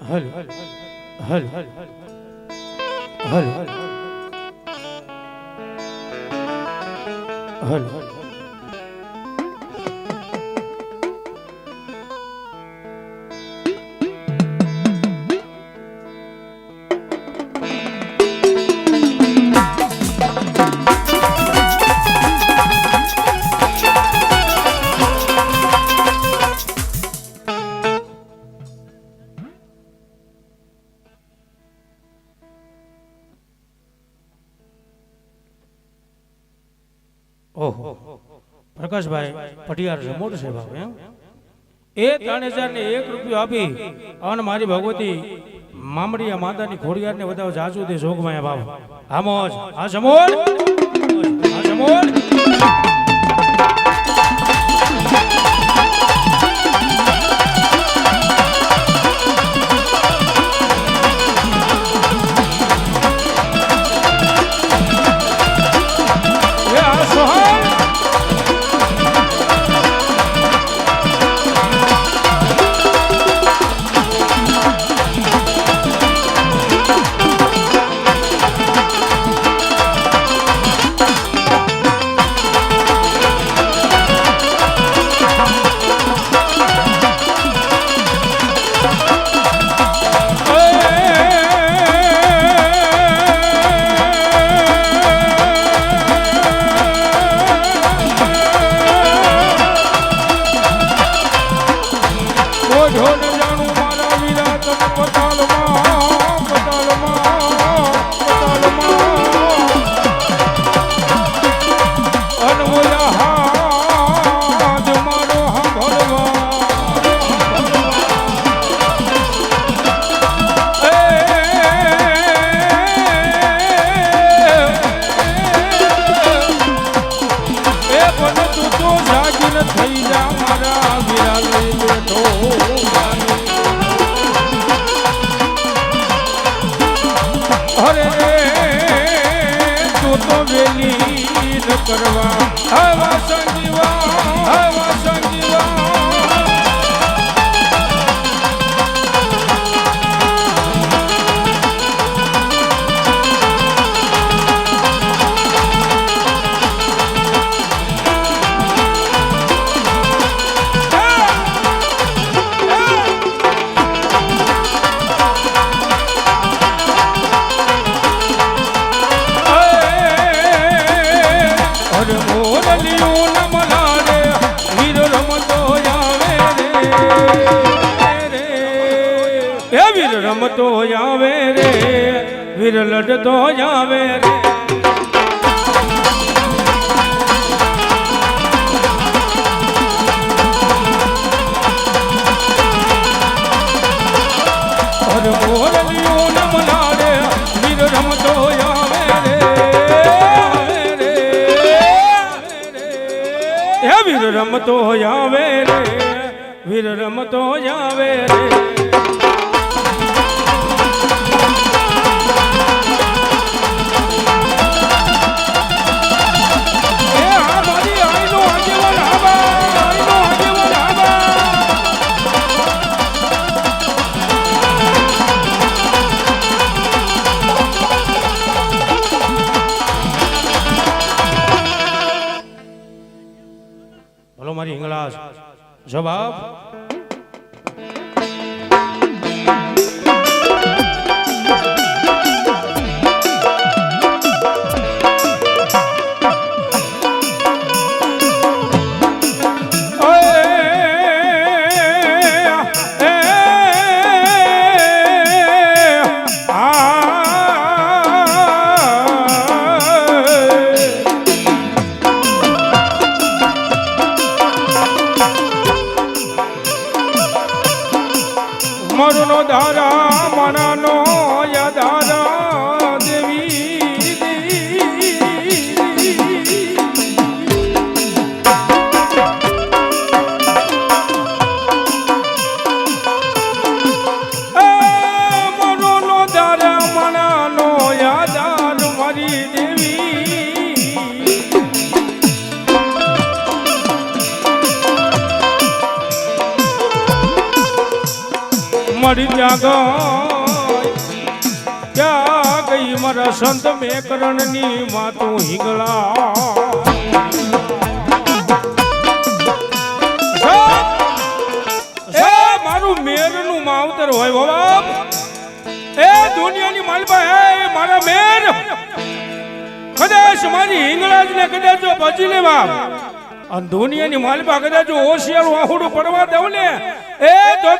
હલ હલ હલ હલ હલ ઓહો પ્રકાશભાઈ પટિયાર રમોટ છે બાપ એમ એ 3001 રૂપિયો આપી અને મારી ભગવતી મામડિયા માતાની ખોડિયારને વધાવ જાજુ દે જોગમાયા બાપ આમોજ આ જમોલ આ જમોલ કરવા હવા સંગીવા રમતો આવે રે વીર લડતો આવે રે હર મોરલિયો ન મનાડે વીર રમતો આવે રે હે વીર રમતો આવે રે વીર રમતો આવે રે મારી હિંગળાજ જવાબ મરુનો ધારા મનાનો યાદારા દેવી મરુનો ધારા મનાનો યાદાર મારી દેવી મારી ત્યાં ગઈ મારા સંત મેકરણની માતું હિંગળા મારું મેરનું માવતર હોય બાબા એ દુનિયાની માલપા હે મારા મેર કદાચ મારી હિંગળાજ ને કદાચ જો બચી લેવા અને દુનિયાની માલપા કદાચ હોશિયાર વાહુડું પડવા દઉં ને એ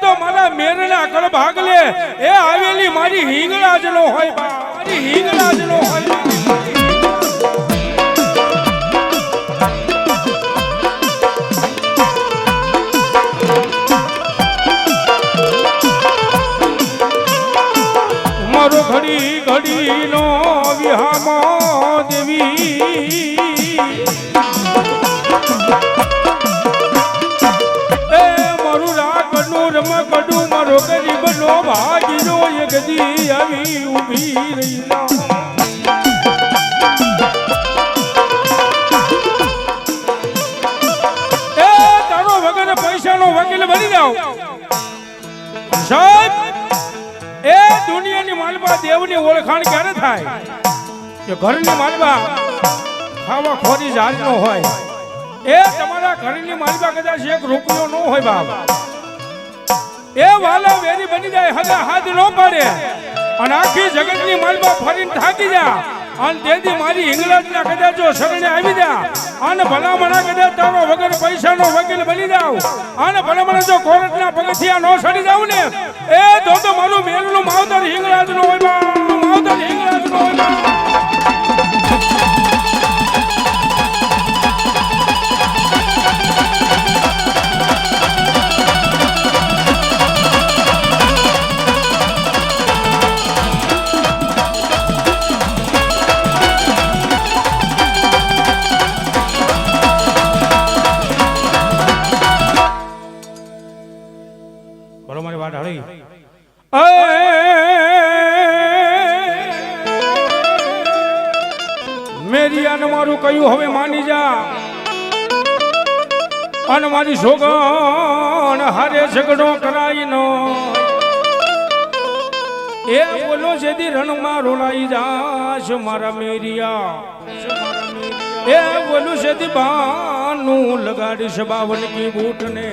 તો મારા મેરના કળ ભાગલે એ આવેલી મારી હિંગળાજ નો હોય મારી હિંગળાજ નો હોય મારો ઘડી ઘડી નો વિહામો દેવી રમકડું મારો ગરીબ નો ભાગીનો એક દી આવી ઊભી રહી એ તારો વગર પૈસાનો વકીલ બની જાવ સાહેબ એ દુનિયાની માલબા દેવની ઓળખાણ ક્યારે થાય કે ઘરની માલબા ખાવા ખોરી જાત નો હોય એ તમારા ઘરની માલબા કદાચ એક રૂપિયો નો હોય બાપ એ વાલા વેરી બની જાય હગા હાથ નો પાડે અને આખી જગતની માલબા ફરીને થાકી જા અને તેથી મારી ઇંગ્લેન્ડના કદાચ જો શરણે આવી જા અને ભલામણા કદાચ તારો વગર પૈસાનો વકીલ બની જાવ અને ભલામણા જો કોર્ટના પગથિયા નો સડી જાવ ને એ તો મારું મેરનું માવતર ઇંગ્લેન્ડ નો હોય માવતર ઇંગ્લેન્ડ નો હોય મેરિયાને મારું કયું હવે માની જા અને મારી સોગણ હારે ઝઘડો કરાઈ નો એ બોલો જેથી રણમાં રોલાઈ જાશ મારા મેરિયા એ બોલું જેથી બાનું લગાડીશ 52 કી બૂટ ને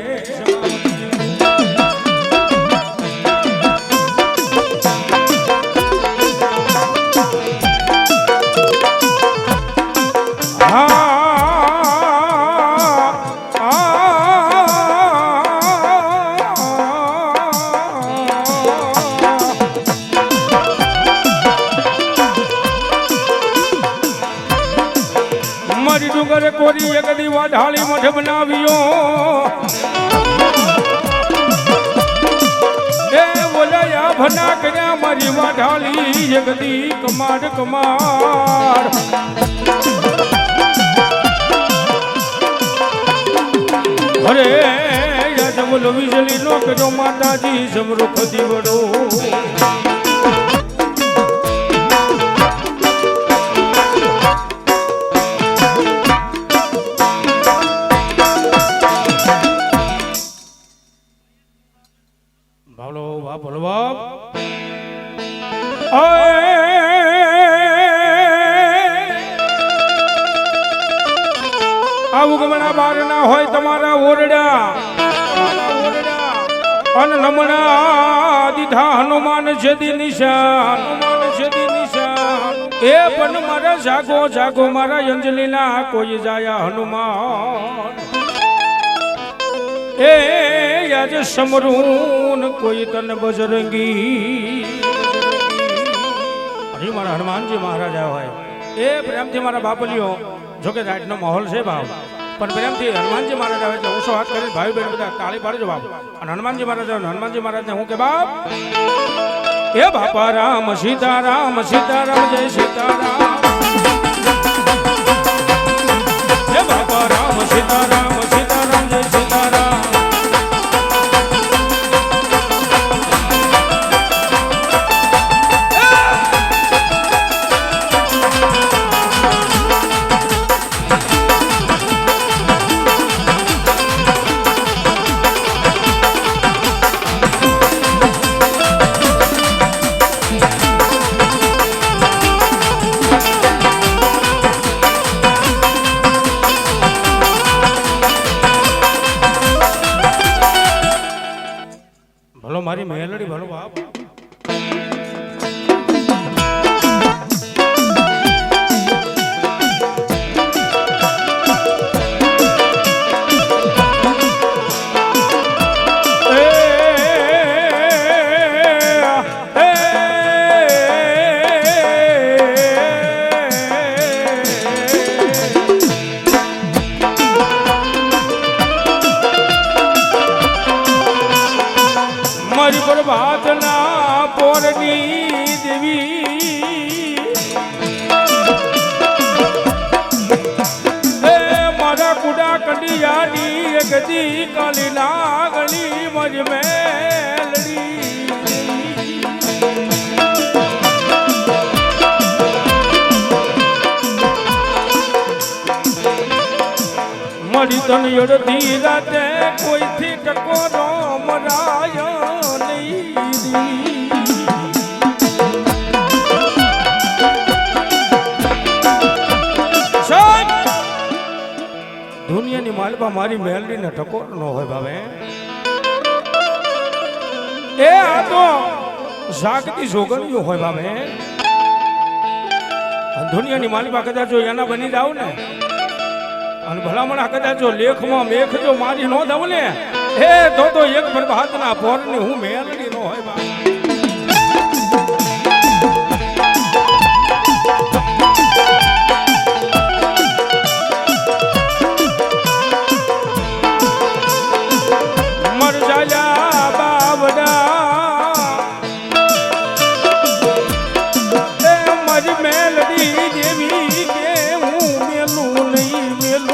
મારી ડુંગરે કોરી એક દી વાઢાળી મઠ બનાવ્યો એ બોલાયા ભના કર્યા મારી વાઢાળી એક દી કમાડ કમાડ અરે યાદ બોલો વીજળી નો કર્યો માતાજી સમૃખ દીવડો ભાવલો બાપ બોલો બાપ આવું ગમણા બાર ના હોય તમારા ઓરડા અન નમણા દીધા હનુમાન જેદી નિશાન એ પણ મારા જાગો જાગો મારા અંજલિના કોઈ જાયા હનુમાન એ યાદ સમરૂન કોઈ તન બજરંગી અરે મારા હનુમાનજી મહારાજા હોય એ પ્રેમથી મારા બાપલીઓ જોકે રાઈટનો માહોલ છે બાપ પણ પ્રેમથી હનુમાનજી મહારાજ આવે એટલે હું શું વાત કરી ભાઈ બહેન બધા તાળી પાડજો બાપ અને હનુમાનજી મહારાજને હું કે બાપ એ બાપા રામ સીતારામ સીતારામ જય સીતારામ એ બાપા રામ સીતારામ સીતારામ જય સીતારામ મારી મેલડી ભલો બાપ પ્રભાતના પોરની દેવી મારા કુડા કંડિયાની ગદી કાલી નાગલી મજ મેલડી મળી તન અડધી રાતે કોઈથી ટકોરો મરાય દુનિયાની માલમાં મારી મેલડીને ટકોર ન હોય ભાવે એ આ તો જાગતી જોગણીઓ હોય ભાવે દુનિયાની માલમાં કદાચ જો એના બની જાવ ને અને ભલામણ કદાચ જો લેખમાં મેખ જો મારી ન દઉં ને હે તો એક પ્રભાતના પોરની હું મેલડી નો હોય બા મર જાયા બાવડા એ મજ મેલડી દેવી કે હું મેલું નહીં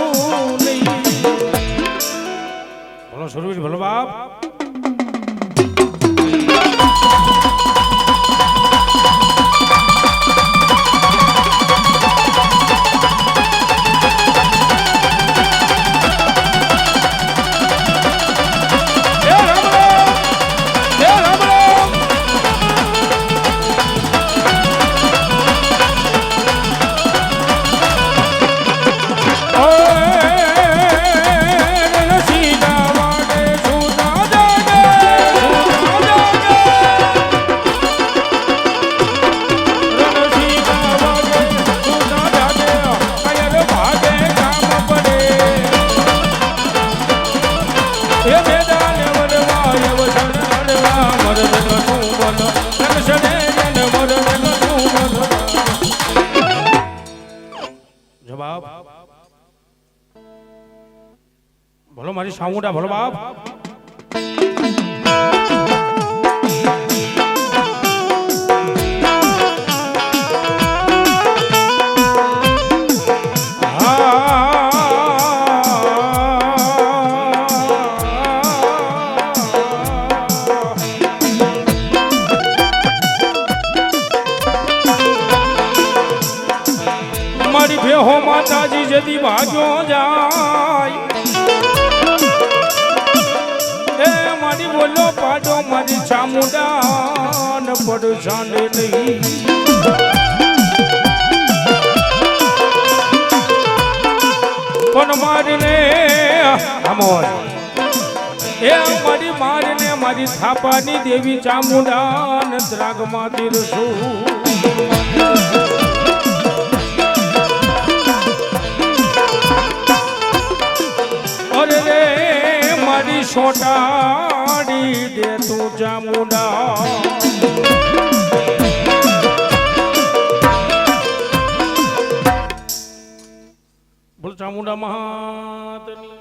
બોલો સુરવીર ભલો બાપ ભલો મારી સામુડા ભલો બાપ મારી ભેહો માતાજી જદી ભાગ્યો જાય મારી બોલો પાડો મારી ચામુંડા ન પડ જાણે નહીં પણ મારીને અમોર એ મારીને મારી થાપાની દેવી ચામુંડા ન દ્રાગમાં તીરશું અરે રે મારી સોટાડી દે તું ચામુંડા બોલ ચામુંડા મહાતની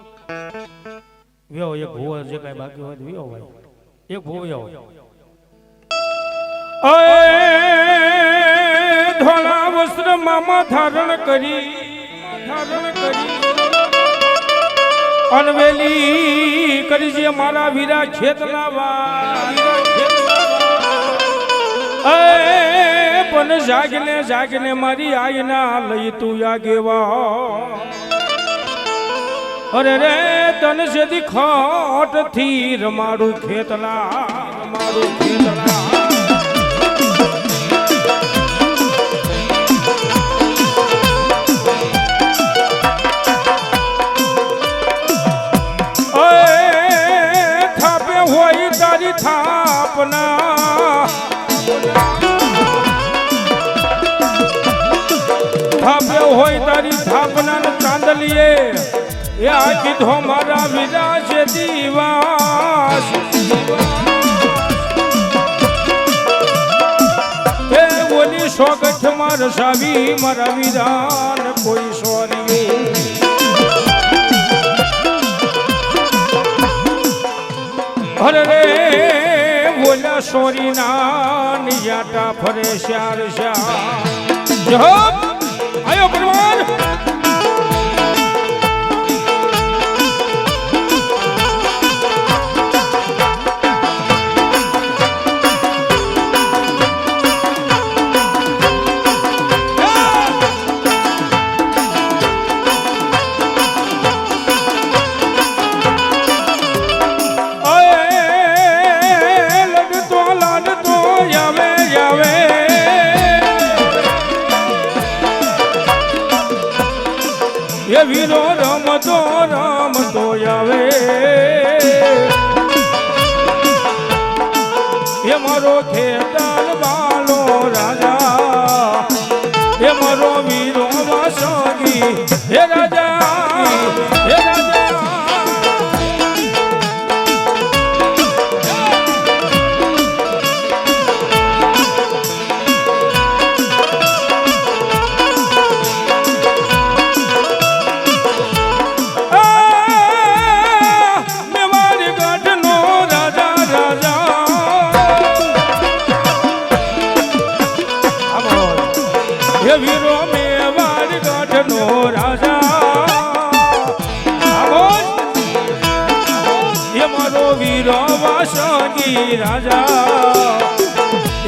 વ્યો એક ભૂવો જે કાંઈ બાકી હોય વ્યો ભાઈ એક ભૂવો વ્યો ધોળા વસ્ત્ર મામા ધારણ કરી અનવેલી કરી છે મારા વીરા ખેતના પણ જાગને મારી આયના લઈ તું આગેવા અરે રે તન સેદી ખોટ થી રમાડું ખેતલા થાપે હોય તારી થાપ થાપના થાપ્યો હોય તારી થાપના ને ચાંદલીએ એ આ કીધો મારા વિરાજ દીવાસ એ બોલી સોગઠ માર સાવી મારા વિરાન કોઈ સોરી અરે રે બોલ્યા સોરી ના નિયાટા ફરે શ્યાર શ્યાર જો આયો પરમાર એ વીરો રમતો રમતો આવે એ મારો ખેતાલ બાલો રાજા એ મારો વીરો વાસગી હે રાજા હે રાજા વીરો મેવાડ ગઢનો રાજા એ મારો વીરો વાસગી રાજા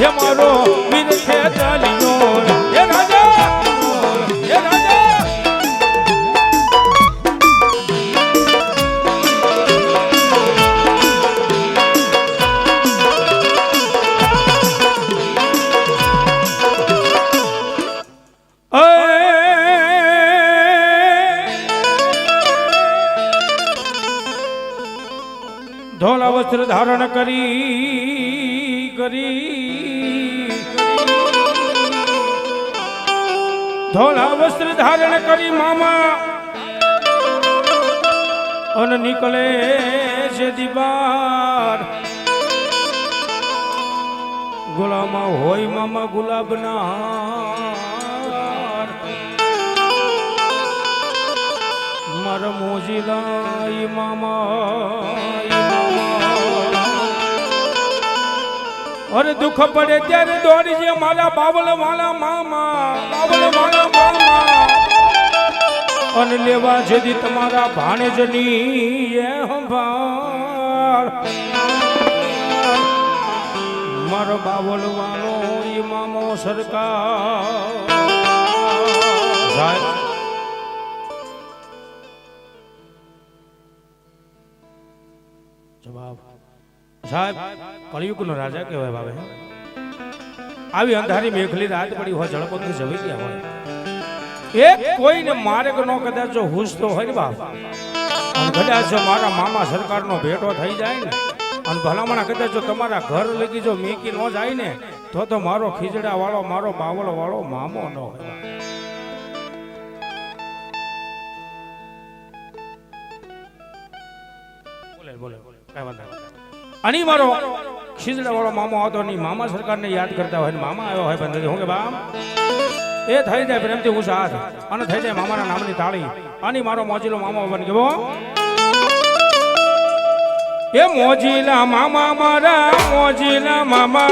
એ મારો વીર ખેતરીનો એ રાજા એ રાજા ધોળા વસ્ત્ર ધારણ કરી ધોળા વસ્ત્ર ધારણ કરી મામા અન નીકળે છે દીવાર ગુલામાં હોય મામા ગુલાબના મારા મોજીલા મામા અરે દુઃખ પડે ત્યારે દોડી જે મારા બાબલ વાળા મામા અને લેવા જેથી તમારા ભાણેજની એ સંભાળ મારો બાબલ વાળો એ મામો સરકાર જવાબ સાહેબ કળિયુગનો રાજા કહેવાય બાબે આવી અંધારી મેઘલી રાત પડી હોય જળપંથી જવી ગયા હોય એક કોઈને માર્ગ નો કદાચ જો હુસતો હોય ને બાપ અને કદાચ જો મારા મામા સરકારનો ભેટો થઈ જાય ને અને ભલામણા કદાચ જો તમારા ઘર લગી જો મેકી ન જાય ને તો મારો ખીજડા વાળો મારો બાવળ વાળો મામો ન હોય બોલે કઈ વાત અને મારો ખીજડા વાળો મામો હતો ની મામા સરકારને યાદ કરતા હોય મામા આવ્યો હોય બંધ હું કે બામ એ થઈ જાય પ્રેમથી હું સાથ અને થઈ જાય મામાના નામની તાળી અને મારો મોજીલો મામો બન ગયો એ મોજીલા મામા મારા મોજીલા મામા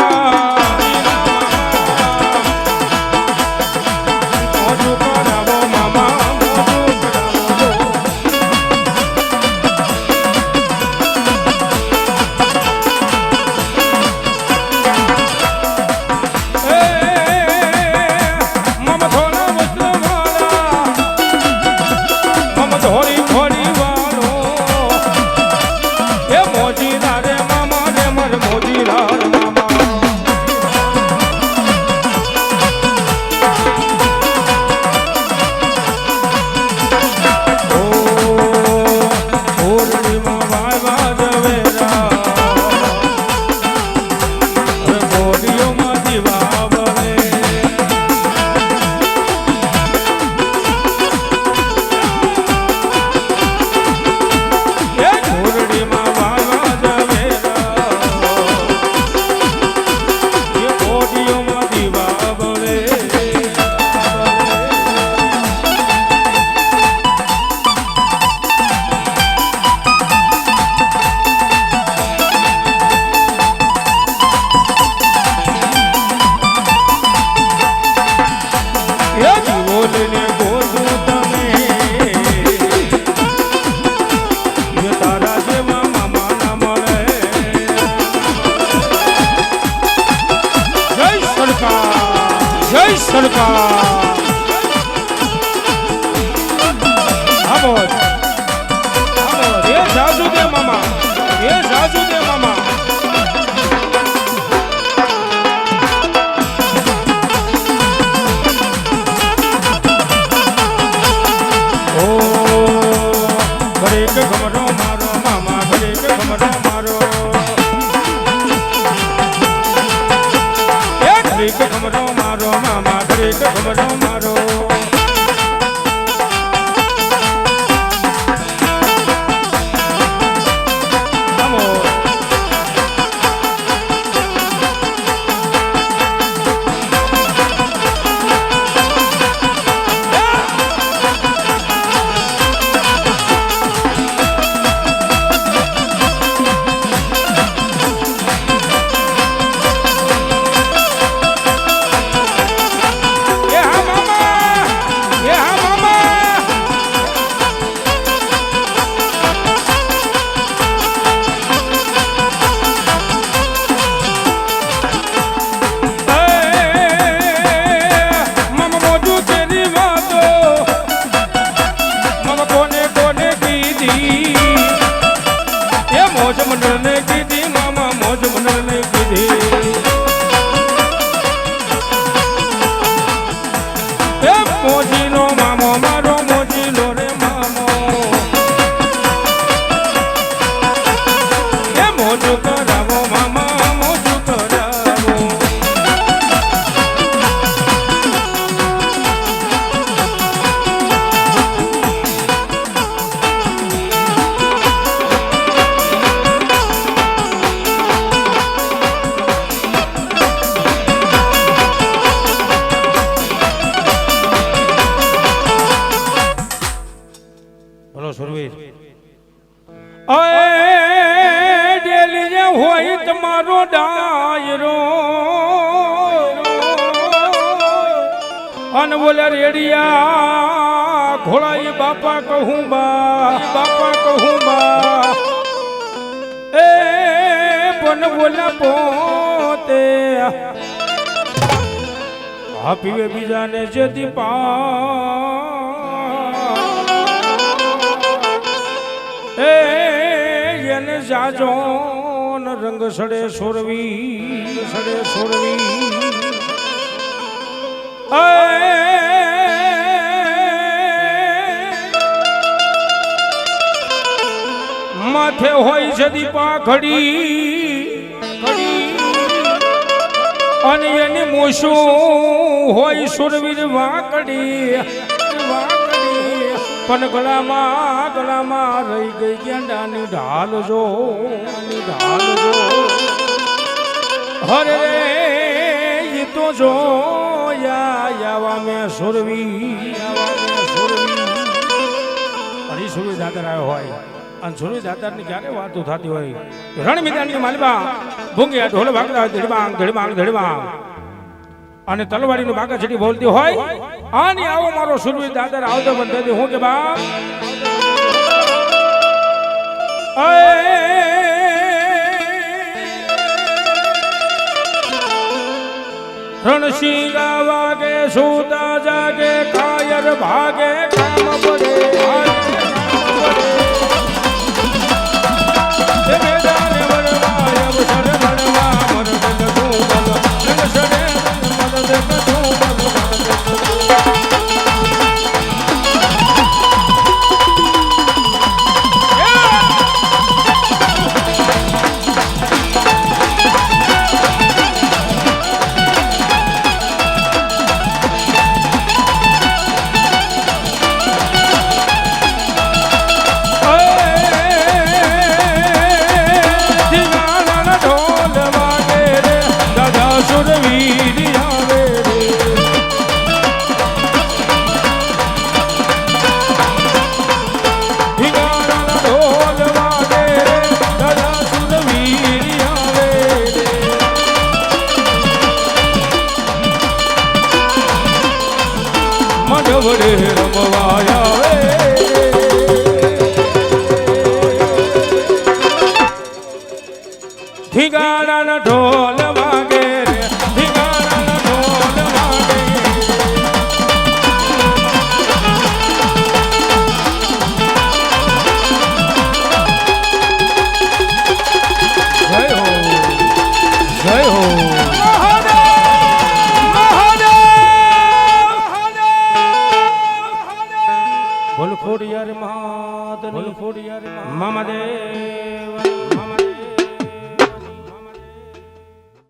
મોજુ કરાવો મામા સરકાર આમોદ એ સાસુ દે મામા એ સાસુ દે મામા ઓ ઘડીક ઘમરો મારો મામા ઘડીક ઘમરો મારો એ ઘડીક ઘમરો મારો મામા ઘડીક ઘમરો મારો મોજ મંડળ ને કીધી મામા મોજ મંડળ ને કીધી એ મોજીનો મામો મારો મોજીલો રે મામો એ મોજ કરાવો મામા મોજ કરાવો સુરવીર ડેલી જે હોય તમારો ડાયરો અને બોલે રેડિયા ઘોડાઈ બાપા કહું બા એ પણ બોલા પોતે આ પીવે બીજાને જે દીપા એને જાજો રંગ સડે સોરવી માથે હોય છે દીપા ઘડી અને એની મોશું હોય સુરવીર વાકડી પણ ગળામાં રહી ગઈ ગેંડાની ઢાલ જો હરે ઈ તો જો યાવા મેં સુરવી હરી સુરવી દાદર આવ્યો હોય અને સુરવી દાદરની ક્યારે વાતો થતી હોય રણ મેદાનની માલબા ભૂંગિયા ઢોલ ભાગતા ધડીમાંગ અને તલવારીનું બાકા છેટી બોલતી હોય આની આવો મારો સુરવીર દાદર આવતો બંધ હું કે બા રણશીલા વાગે સૂતા જાગે કાયર ભાગે કામ પડે વડે રમવાયા ઠીગાડાના ઢોલ વાગે રે ઠીગાડાના ઢોલ વાગે બોલ ખોડિયાર માતની મામા દેવ